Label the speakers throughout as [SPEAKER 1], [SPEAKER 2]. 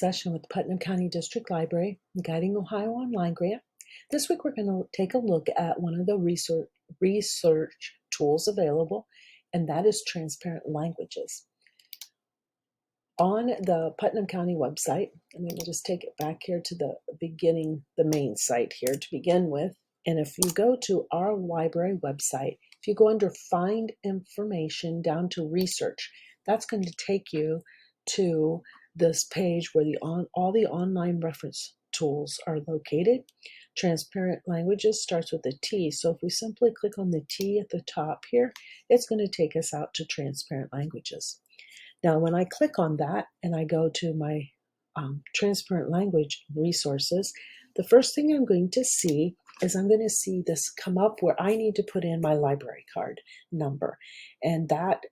[SPEAKER 1] Session with Putnam County District Library, Guiding Ohio Online Grant. This week we're going to take a look at one of the research tools available, and that is Transparent Languages. On the Putnam County website, and we'll just take it back here to the beginning, the main site here to begin with. And if you go to our library website, if you go under Find Information down to Research, that's going to take you to this page where all the online reference tools are located. Transparent Languages starts with a T, so if we simply click on the T at the top here, it's going to take us out to Transparent Languages. Now, when I click on that and I go to my Transparent Language resources, the first thing I'm going to see is I'm going to see this come up where I need to put in my library card number. And that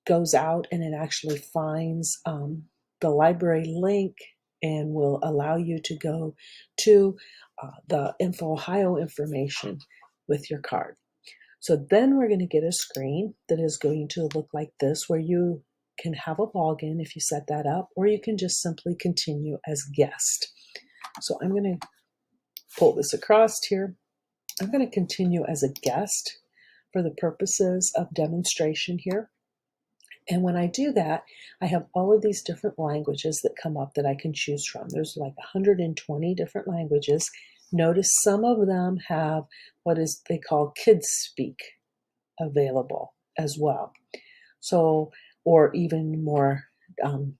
[SPEAKER 1] goes out and it actually finds the library link and will allow you to go to the Info Ohio information with your card. So then we're going to get a screen that is going to look like this, where you can have a login if you set that up, or you can just simply continue as guest. So I'm going to pull this across here. I'm going to continue as a guest for the purposes of demonstration here. And when I do that, I have all of these different languages that come up that I can choose from. There's like 120 different languages. Notice some of them have what is they call kids speak available as well. So, or even more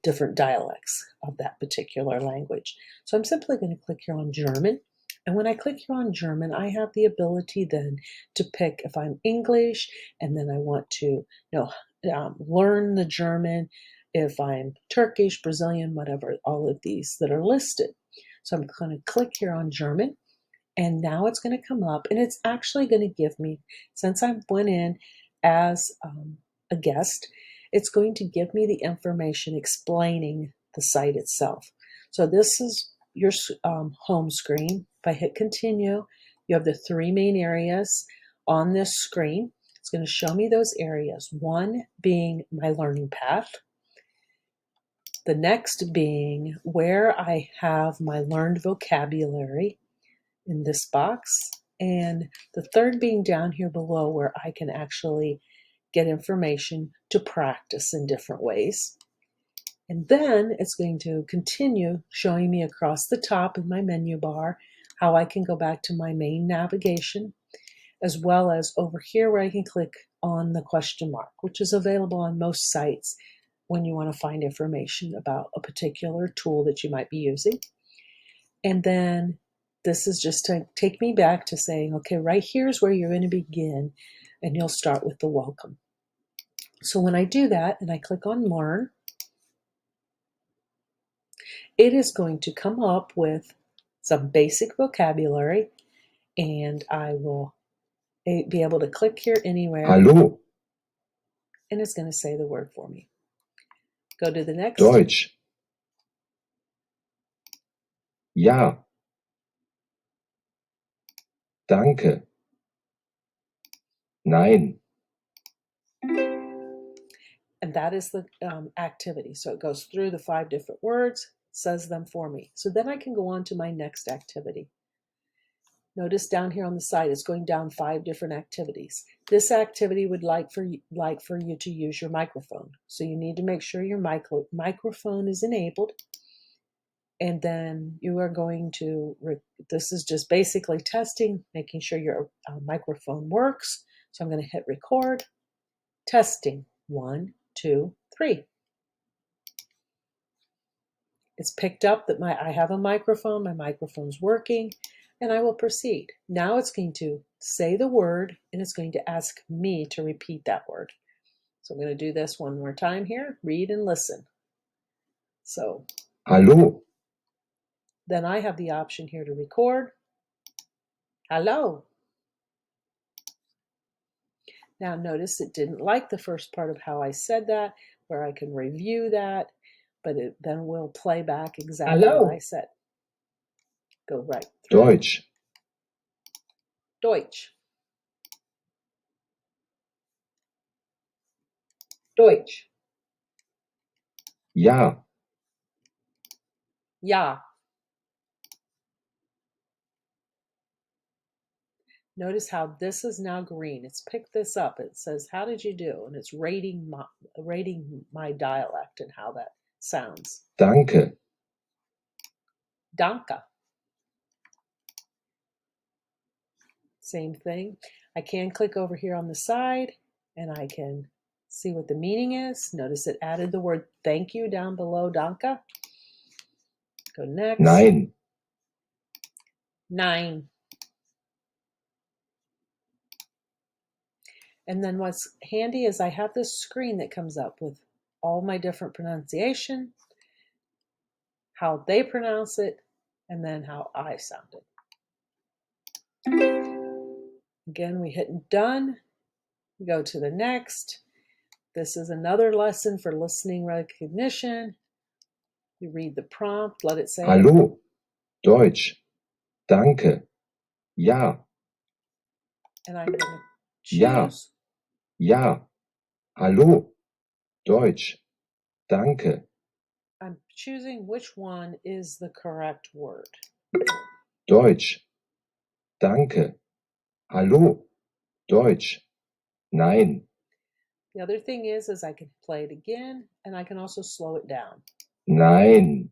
[SPEAKER 1] different dialects of that particular language. So I'm simply going to click here on German. And when I click here on German, I have the ability then to pick if I'm English, and then I want to learn the German, if I'm Turkish, Brazilian, whatever, all of these that are listed. So I'm going to click here on German, and now it's going to come up, and it's actually going to give me, since I went in as a guest, it's going to give me the information explaining the site itself. So this is your home screen. If I hit continue, you have the three main areas on this screen. It's going to show me those areas. One being my learning path. The next being where I have my learned vocabulary in this box. And the third being down here below, where I can actually get information to practice in different ways. And then it's going to continue showing me across the top in my menu bar how I can go back to my main navigation, as well as over here where I can click on the question mark, which is available on most sites when you want to find information about a particular tool that you might be using. And then this is just to take me back to saying, okay, right here's where you're going to begin, and you'll start with the welcome. So when I do that and I click on Learn, it is going to come up with some basic vocabulary, and I will be able to click here anywhere.
[SPEAKER 2] Hallo.
[SPEAKER 1] And it's going to say the word for me. Go to the next.
[SPEAKER 2] Deutsch. Ja. Danke. Nein.
[SPEAKER 1] And that is the activity. So it goes through the 5 different words, says them for me. So then I can go on to my next activity. Notice down here on the side, it's going down 5 different activities. This activity would like for you to use your microphone. So you need to make sure your microphone is enabled. And then you are going to, this is just basically testing, making sure your microphone works. So I'm going to hit record. Testing. 1, 2, 3. It's picked up that I have a microphone, my microphone's working, and I will proceed. Now it's going to say the word, and it's going to ask me to repeat that word. So I'm going to do this one more time here. Read and listen. So,
[SPEAKER 2] Hallo.
[SPEAKER 1] Then I have the option here to record. Hello. Now notice it didn't like the first part of how I said that, where I can review that, but it then will play back exactly what I said. Go right through.
[SPEAKER 2] Deutsch.
[SPEAKER 1] Deutsch. Deutsch.
[SPEAKER 2] Ja.
[SPEAKER 1] Ja. Notice how this is now green. It's picked this up. It says, how did you do? And it's rating my dialect and how that sounds.
[SPEAKER 2] Danke.
[SPEAKER 1] Danke. Same thing. I can click over here on the side and I can see what the meaning is. Notice it added the word thank you down below Danke. Go next.
[SPEAKER 2] Nein.
[SPEAKER 1] Nein. And then what's handy is I have this screen that comes up with all my different pronunciation, how they pronounce it, and then how I sound it. Again, we hit done. We go to the next. This is another lesson for listening recognition. You read the prompt, let it say,
[SPEAKER 2] Hallo. Deutsch. Danke. Ja.
[SPEAKER 1] and I'm going to choose.
[SPEAKER 2] Ja. Ja. Hallo. Deutsch. Danke.
[SPEAKER 1] I'm choosing which one is the correct word.
[SPEAKER 2] Deutsch. Danke. Hallo. Deutsch. Nein.
[SPEAKER 1] The other thing is I can play it again and I can also slow it down.
[SPEAKER 2] Nein.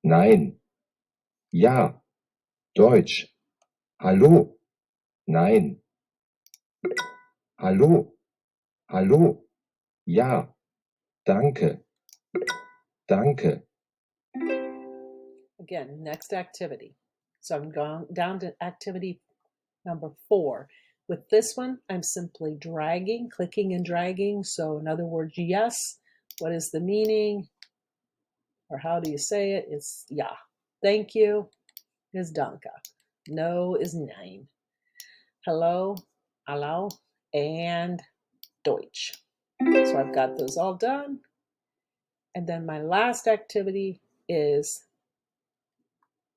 [SPEAKER 2] Nein. Ja. Deutsch. Hallo. Nein. Hallo. Hallo. Ja. Danke. Danke.
[SPEAKER 1] Again, next activity. So I'm going down to activity number 4. With this one, I'm simply dragging, clicking and dragging. So in other words, yes. What is the meaning? Or how do you say it? It's ja. Thank you is danke. No is nein. Hello, hallo, and Deutsch. So I've got those all done. And then my last activity is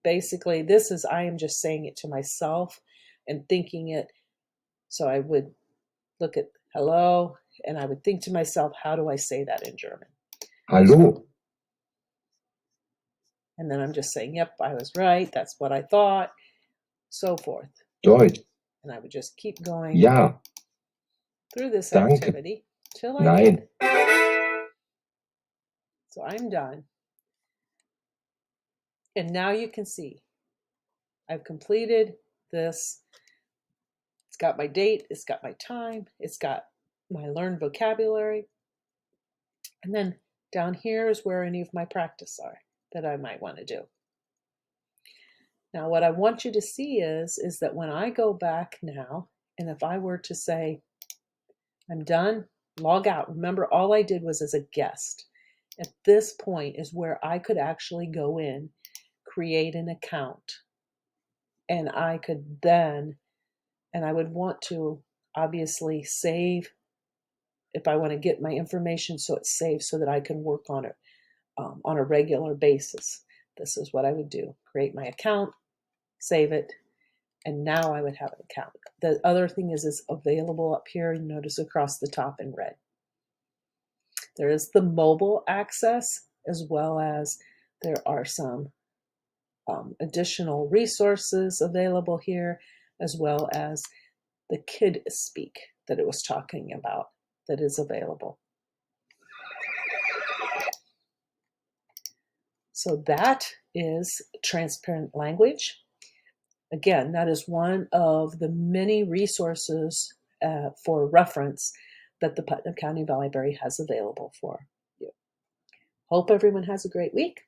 [SPEAKER 1] basically I am just saying it to myself and thinking it. So I would look at hello and I would think to myself, how do I say that in German?
[SPEAKER 2] Hallo.
[SPEAKER 1] And then I'm just saying, yep, I was right. That's what I thought. So forth.
[SPEAKER 2] Deutsch.
[SPEAKER 1] And I would just keep going
[SPEAKER 2] Ja.
[SPEAKER 1] through this
[SPEAKER 2] Danke.
[SPEAKER 1] activity till I
[SPEAKER 2] Nein.
[SPEAKER 1] get So I'm done. And now you can see I've completed this. It's got my date, it's got my time, it's got my learned vocabulary. And then down here is where any of my practice are that I might want to do. Now what I want you to see is that when I go back now, and if I were to say, I'm done, log out. Remember, all I did was as a guest. At this point is where I could actually go in, create an account, and I could then, and I would want to obviously save if I want to get my information so it's saved so that I can work on it on a regular basis. This is what I would do. Create my account, save it, and now I would have an account. The other thing is it's available up here. You notice across the top in red. There is the mobile access, as well as there are some additional resources available here, as well as the Kid Speak that it was talking about that is available. So that is transparent language. Again, that is one of the many resources for reference that the Putnam County Library has available for you. Hope everyone has a great week.